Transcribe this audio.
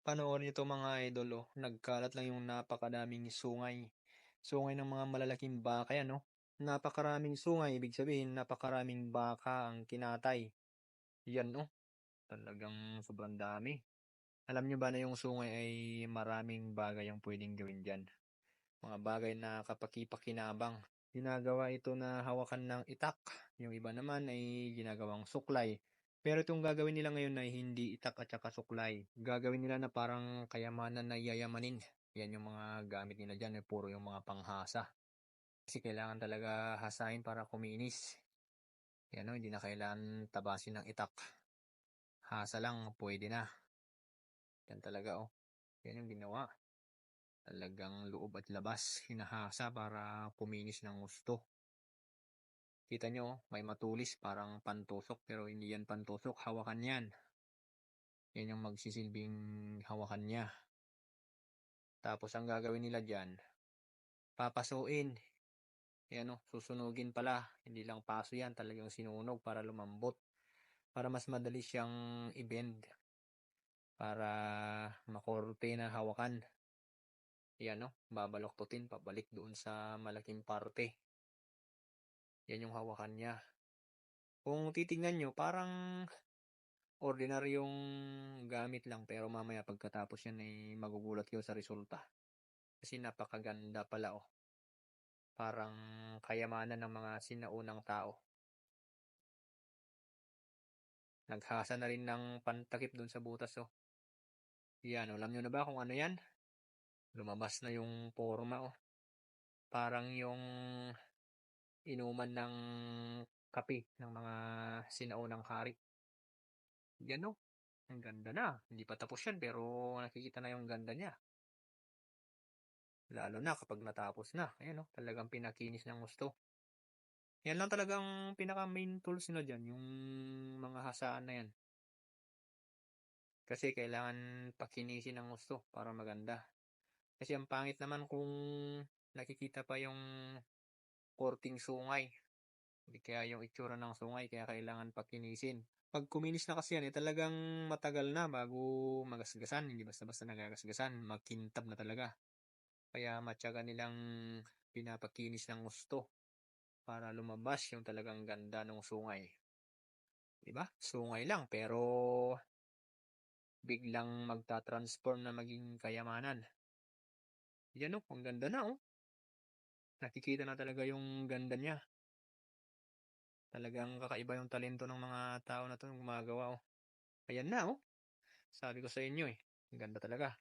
Panoorin niyo 'to mga idol, oh, nagkalat lang yung napakadaming sungay. Sungay ng mga malalaking baka 'yan, oh. Napakaraming sungay, ibig sabihin napakaraming baka ang kinatay. 'Yan, oh, talagang sobrang dami. Alam niyo ba na yung sungay ay maraming bagay ang puwedeng gawin diyan, mga bagay na kapaki-pakinabang. Ginagawa ito na hawakan ng itak, yung iba naman ay ginagawang suklay. Pero itong gagawin nila ngayon ay hindi itak at saka suklay. Gagawin nila na parang kayamanan na yayamanin. Yan yung mga gamit nila diyan, eh, puro yung mga panghasa. Kasi kailangan talaga hasain para kuminis. Yan, oh, hindi na kailangan tabasin ng itak. Hasa lang, pwede na. Yan talaga, oh. Yan yung ginawa. Talagang loob at labas, hinahasa para kuminis ng gusto. Kita nyo, oh, may matulis parang pantusok pero hindi yan pantusok, hawakan yan. Yan yung magsisilbing hawakan niya. Tapos ang gagawin nila dyan, papasuin. Yan, oh, susunugin pala. Hindi lang paso yan, talagang sinunog para lumambot. Para mas madali siyang i-bend. Para makorte na hawakan. Yan, oh, babaloktutin pabalik doon sa malaking parte. Yan yung hawakan niya. Kung titignan nyo, parang ordinaryong gamit lang pero mamaya pagkatapos yan ay magugulat kayo sa resulta. Kasi napakaganda pala, oh. Parang kayamanan ng mga sinaunang tao. Naghasa na rin ng pantakip dun sa butas, oh. Yan, oh, alam nyo na ba kung ano yan? Lumabas na yung forma, oh. Parang yung inuman ng kape ng mga sinaunang hari. Yan, oh. Ang ganda na. Hindi pa tapos yan pero nakikita na yung ganda niya. Lalo na kapag natapos na. Ayan, oh, talagang pinakinis ng gusto. Yan lang talagang pinaka main tools nila dyan, yung mga hasaan na yan. Kasi kailangan pakinisin ng gusto para maganda. Kasi ang pangit naman kung nakikita pa yung korting sungay. Hindi kaya yung itsura ng sungay, kaya kailangan pakinisin. Pag kuminis na kasi yan, eh, talagang matagal na bago magasgasan. Hindi basta-basta nagagasgasan, makintab na talaga. Kaya matyaga nilang pinapakinis ng gusto para lumabas yung talagang ganda ng sungay. Diba? Sungay lang pero biglang magta-transform na maging kayamanan. Yan, oh, ang ganda na, oh. Nakikita na talaga yung ganda niya. Talagang kakaiba yung talento ng mga tao na 'to gumagawa, oh. Ayan na, oh. Sabi ko sa inyo, eh, ang ganda talaga.